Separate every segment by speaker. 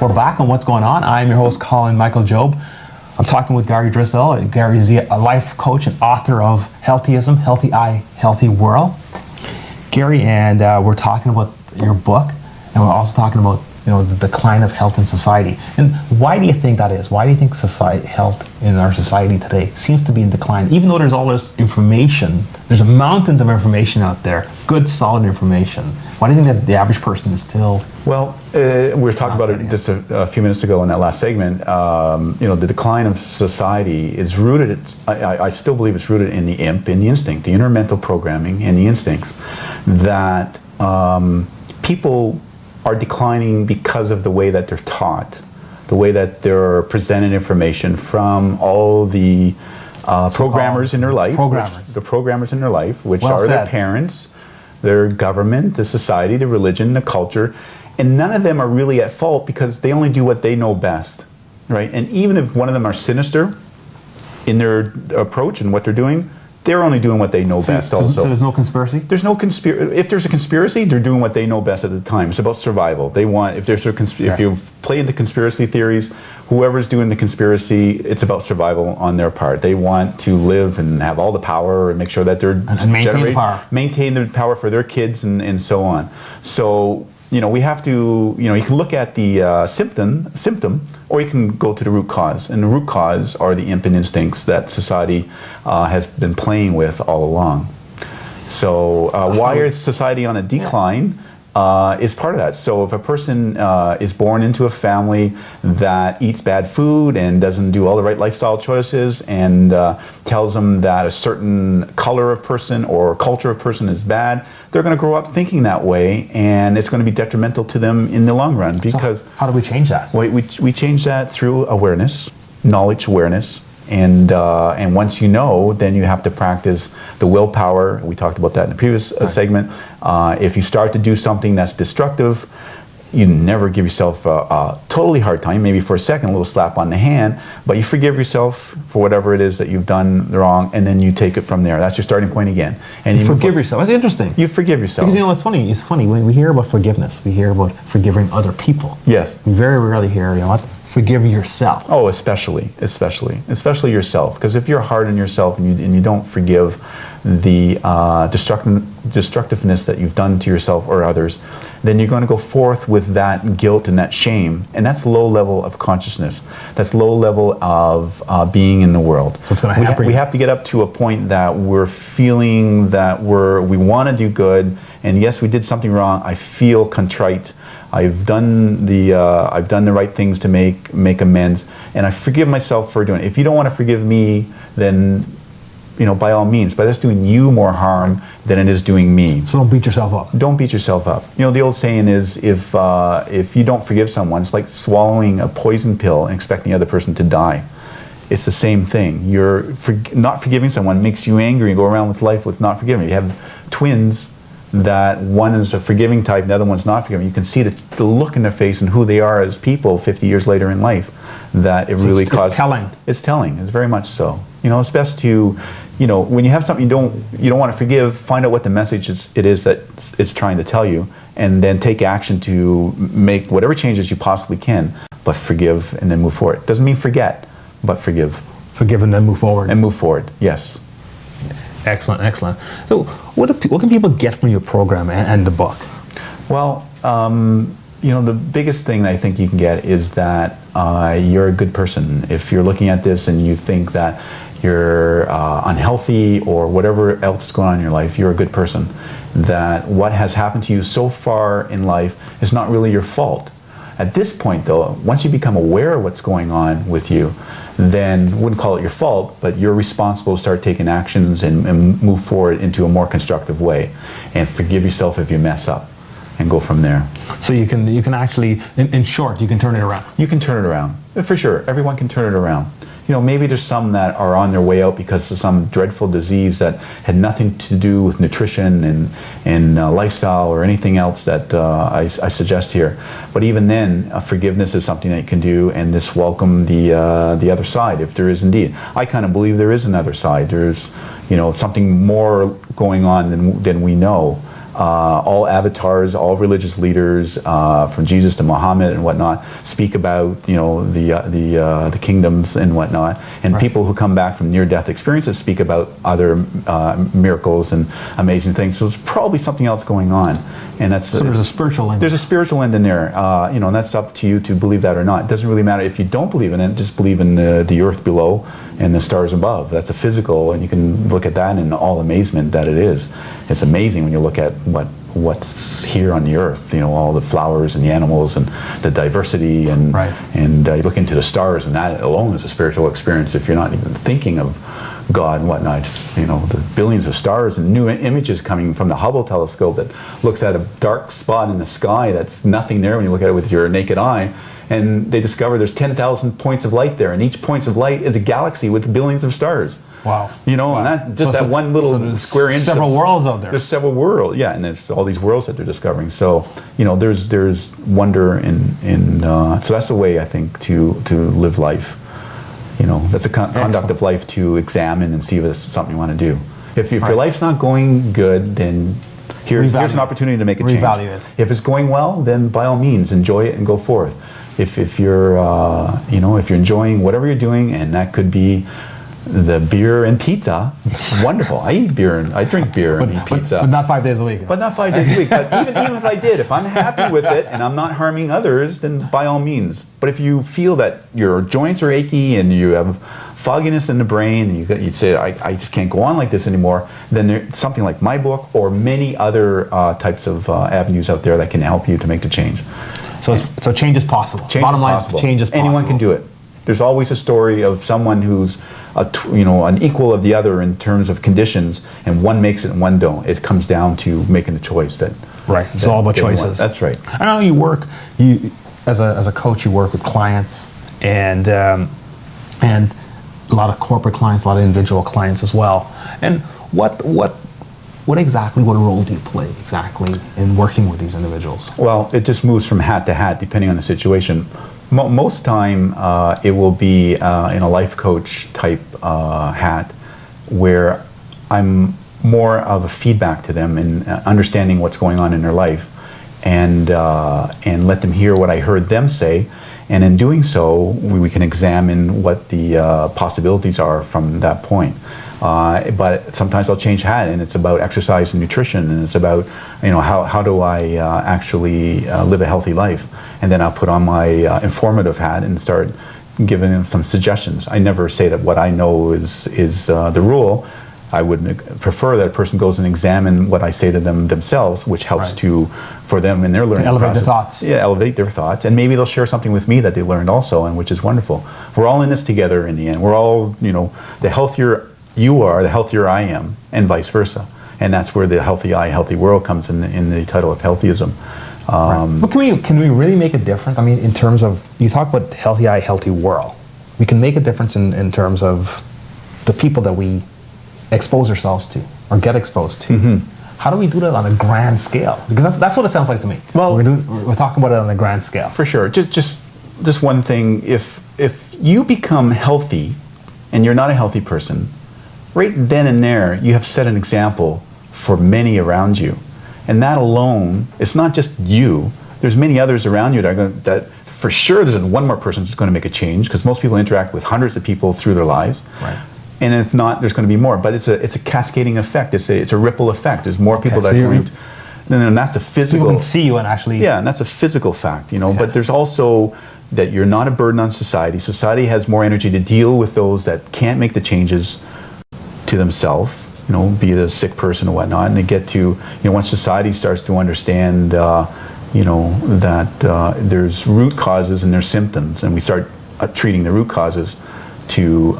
Speaker 1: We're back on What's Going On. I'm your host, Colin Michael Jobe. I'm talking with Gary Drisdell. Gary's a life coach and author of Healthyism, Healthy Eye, Healthy World. Gary, and we're talking about your book, and we're also talking about the decline of health in society. And why do you think that is? Why do you think health in our society today seems to be in decline? Even though there's all this information, there's mountains of information out there, good, solid information. Why do you think that the average person is still...
Speaker 2: Well, we were talking about it just a few minutes ago in that last segment. The decline of society is rooted, I still believe it's rooted in the instinct, the inner mental programming and the instincts that people are declining because of the way that they're taught, the way that they're presented information from all the programmers in their life, which are their parents, their government, the society, the religion, the culture, and none of them are really at fault because they only do what they know best, right? And even if one of them are sinister in their approach and what they're doing, they're only doing what they know best also.
Speaker 1: So there's no conspiracy?
Speaker 2: There's no conspiracy. If there's a conspiracy, they're doing what they know best at the time. It's about survival. They want, if you've played the conspiracy theories, whoever's doing the conspiracy, it's about survival on their part. They want to live and have all the power and make sure that they're...
Speaker 1: And
Speaker 2: maintain the power for their kids and so on. So, we have to, you can look at the symptom, or you can go to the root cause. And the root cause are the imp and instincts that society has been playing with all along. So why is society on a decline is part of that. So if a person is born into a family that eats bad food and doesn't do all the right lifestyle choices and tells them that a certain color of person or culture of person is bad, they're going to grow up thinking that way, and it's going to be detrimental to them in the long run. Because
Speaker 1: so how do we change that?
Speaker 2: We change that through awareness, knowledge awareness. And once you know, then you have to practice the willpower. We talked about that in the previous segment. If you start to do something that's destructive, you never give yourself a totally hard time, maybe for a second, a little slap on the hand, but you forgive yourself for whatever it is that you've done wrong, and then you take it from there. That's your starting point again. And
Speaker 1: you forgive yourself. That's interesting.
Speaker 2: You forgive yourself.
Speaker 1: Because it's funny. It's funny when we hear about forgiveness, we hear about forgiving other people.
Speaker 2: Yes.
Speaker 1: We very rarely hear, forgive yourself.
Speaker 2: Oh, especially yourself. Because if you're hard on yourself and you don't forgive the destructiveness that you've done to yourself or others, then you're going to go forth with that guilt and that shame. And that's low level of consciousness. That's low level of being in the world.
Speaker 1: So it's going to happen.
Speaker 2: We have to get up to a point that we're feeling that we want to do good. And yes, we did something wrong. I feel contrite. I've done the right things to make amends, and I forgive myself for doing it. If you don't want to forgive me, then by all means, but that's doing you more harm than it is doing me.
Speaker 1: So don't beat yourself up.
Speaker 2: Don't beat yourself up. The old saying is, if you don't forgive someone, it's like swallowing a poison pill and expecting the other person to die. It's the same thing. Not forgiving someone makes you angry and go around with life with not forgiving. You have twins that one is a forgiving type and the other one's not forgiving. You can see the look in their face and who they are as people 50 years later in life, that it really causes...
Speaker 1: It's telling.
Speaker 2: It's telling. It's very much so. It's best to, when you have something you don't want to forgive, find out what the message it is that it's trying to tell you, and then take action to make whatever changes you possibly can, but forgive and then move forward. Doesn't mean forget, but forgive.
Speaker 1: Forgive and then move forward.
Speaker 2: And move forward, yes.
Speaker 1: Excellent, excellent. So what can people get from your program and the book?
Speaker 2: Well, the biggest thing that I think you can get is that you're a good person. If you're looking at this and you think that you're unhealthy or whatever else is going on in your life, you're a good person. That what has happened to you so far in life is not really your fault. At this point, though, once you become aware of what's going on with you, then I wouldn't call it your fault, but you're responsible to start taking actions and move forward into a more constructive way, and forgive yourself if you mess up, and go from there.
Speaker 1: So you can actually, in short, you can turn it around.
Speaker 2: You can turn it around, for sure. Everyone can turn it around. Maybe there's some that are on their way out because of some dreadful disease that had nothing to do with nutrition and lifestyle or anything else that I suggest here. But even then, forgiveness is something that you can do, and just welcome the other side, if there is indeed. I kind of believe there is another side. There's something more going on than we know. all avatars, all religious leaders, from Jesus to Muhammad and whatnot, speak about the kingdoms and whatnot. And people who come back from near-death experiences speak about other miracles and amazing things. So there's probably something else going on, and that's
Speaker 1: so there's a spiritual end.
Speaker 2: There's a spiritual end in there, and that's up to you to believe that or not. It doesn't really matter if you don't believe in it. Just believe in the earth below and the stars above. That's a physical, and you can look at that in all amazement that it is. It's amazing when you look at what's here on the earth, all the flowers and the animals and the diversity, and you look into the stars, and that alone is a spiritual experience if you're not even thinking of God and whatnot. Just, the billions of stars and new images coming from the Hubble telescope that looks at a dark spot in the sky that's nothing there when you look at it with your naked eye. And they discover there's 10,000 points of light there, and each point of light is a galaxy with billions of stars.
Speaker 1: Wow.
Speaker 2: And that one little square inch.
Speaker 1: Several worlds out there.
Speaker 2: There's several worlds, yeah, and there's all these worlds that they're discovering. So, there's wonder in so that's the way I think to live life. That's a conduct of life to examine and see if it's something you want to do. If your life's not going good, then here's an opportunity to make a change.
Speaker 1: Revalue it.
Speaker 2: If it's going well, then by all means enjoy it and go forth. If you're if you're enjoying whatever you're doing, and that could be the beer and pizza, wonderful. I drink beer and eat pizza.
Speaker 1: But not 5 days a week.
Speaker 2: But not 5 days a week. But even if I did, if I'm happy with it and I'm not harming others, then by all means. But if you feel that your joints are achy and you have fogginess in the brain, and you say, I just can't go on like this anymore, then there's something like my book or many other types of avenues out there that can help you to make the change.
Speaker 1: So change is possible. Bottom line is change is possible.
Speaker 2: Anyone can do it. There's always a story of someone who's an equal of the other in terms of conditions, and one makes it and one don't. It comes down to making the choice that.
Speaker 1: Right. It's all about choices.
Speaker 2: That's right.
Speaker 1: I know you as a coach, you work with clients and a lot of corporate clients, a lot of individual clients as well. And what role do you play exactly in working with these individuals?
Speaker 2: Well, it just moves from hat to hat depending on the situation. Most time it will be in a life coach type hat, where I'm more of a feedback to them in understanding what's going on in their life, and let them hear what I heard them say, and in doing so we can examine what the possibilities are from that point. But sometimes I'll change hat, and it's about exercise and nutrition, and it's about how do I actually live a healthy life, and then I'll put on my informative hat and start giving them some suggestions. I never say that what I know is the rule. I would prefer that a person goes and examine what I say to them themselves, which helps for them in their learning
Speaker 1: elevate
Speaker 2: process.
Speaker 1: Their thoughts.
Speaker 2: Yeah, elevate their thoughts, and maybe they'll share something with me that they learned also, and which is wonderful. We're all in this together in the end. We're all, the healthier you are, the healthier I am, and vice versa. And that's where the healthy eye, healthy world comes in the title of Healthyism.
Speaker 1: But can we really make a difference? I mean, in terms of, you talk about healthy eye, healthy world. We can make a difference in terms of the people that we expose ourselves to or get exposed to. Mm-hmm. How do we do that on a grand scale? Because that's what it sounds like to me. Well, we're talking about it on a grand scale.
Speaker 2: For sure. Just one thing. If you become healthy and you're not a healthy person, right then and there, you have set an example for many around you. And that alone, it's not just you. There's many others around you that for sure there's one more person that's going to make a change, because most people interact with hundreds of people through their lives. Right. And if not, there's going to be more. But it's a cascading effect. It's a ripple effect. There's more people that are going to... And that's a physical...
Speaker 1: People can see you and actually...
Speaker 2: Yeah, and that's a physical fact, But there's also that you're not a burden on society. Society has more energy to deal with those that can't make the changes to themselves, be it a sick person or whatnot, and they get to, once society starts to understand, that there's root causes and there's symptoms, and we start treating the root causes to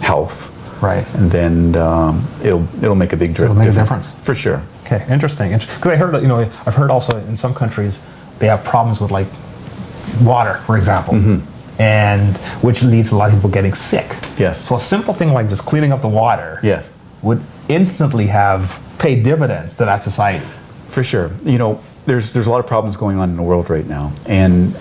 Speaker 2: health, right? And then it'll make a big difference.
Speaker 1: It'll make a difference
Speaker 2: for sure.
Speaker 1: Okay, interesting. Because I heard, I've heard also in some countries they have problems with like water, for example. Mm-hmm. And which leads to a lot of people getting sick.
Speaker 2: Yes.
Speaker 1: So a simple thing like just cleaning up the water would instantly have paid dividends to that society.
Speaker 2: For sure. There's a lot of problems going on in the world right now. And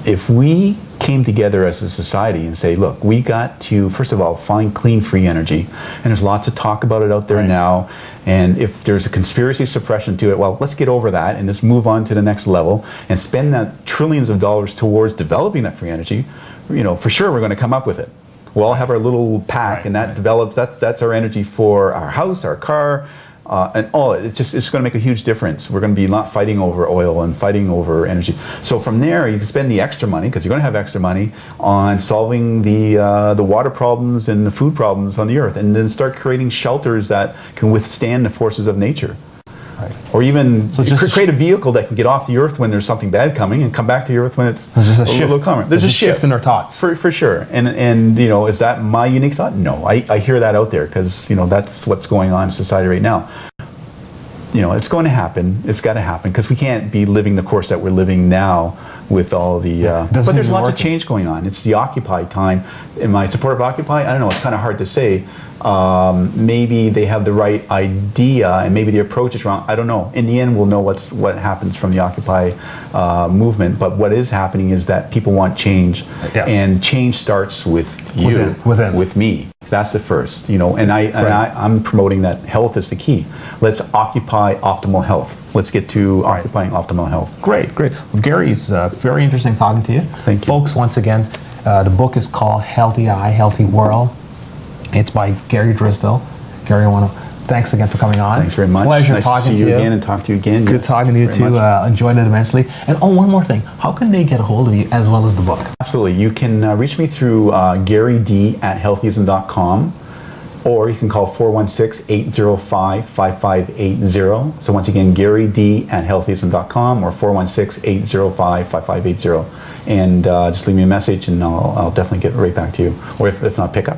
Speaker 2: if we came together as a society and say, look, we got to, first of all, find clean, free energy. And there's lots of talk about it out there now. And if there's a conspiracy suppression to it, well, let's get over that and just move on to the next level and spend that trillions of dollars towards developing that free energy. You know, for sure we're going to come up with it. We'll all have our little pack, and that develops, that's our energy for our house, our car, and all. It's going to make a huge difference. We're going to be not fighting over oil and fighting over energy. So from there, you can spend the extra money, because you're going to have extra money, on solving the water problems and the food problems on the earth, and then start creating shelters that can withstand the forces of nature. Or even create a vehicle that can get off the earth when there's something bad coming and come back to the earth when it's a little calmer.
Speaker 1: There's a shift in our thoughts.
Speaker 2: For sure. And you know, is that my unique thought? No, I hear that out there because, you know, that's what's going on in society right now. You know, it's going to happen. It's got to happen because we can't be living the course that we're living now with all the... but there's lots of change going on. It's the Occupy time. Am I supportive of Occupy? I don't know. It's kind of hard to say. Maybe they have the right idea and maybe the approach is wrong. I don't know. In the end, we'll know what happens from the Occupy movement. But what is happening is that people want change, and change starts with you, with me. That's the first, you know. And I'm promoting that health is the key. Let's occupy optimal health. Let's get to occupying optimal health.
Speaker 1: Great, great. Well, Gary, it's very interesting talking to you.
Speaker 2: Thank you,
Speaker 1: folks. Once again, the book is called Healthy Eye, Healthy World. It's by Gary Drisdell. Gary, I want to thanks again for coming on.
Speaker 2: Thanks very much.
Speaker 1: Pleasure
Speaker 2: nice
Speaker 1: talking
Speaker 2: to see you again and talk to you again.
Speaker 1: Good talking to you too. Enjoyed it immensely. And one more thing. How can they get a hold of you as well as the book?
Speaker 2: Absolutely. You can reach me through GaryD@healthyism.com, or you can call 416-805-5580. So once again, GaryD@healthyism.com or 416-805-5580. And just leave me a message and I'll definitely get right back to you. Or if not, pick up.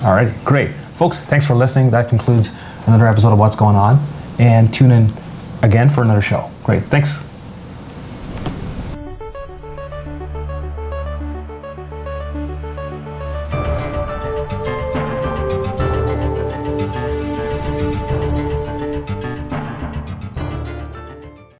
Speaker 1: All right, great. Folks, thanks for listening. That concludes another episode of What's Going On. And tune in again for another show. Great, thanks.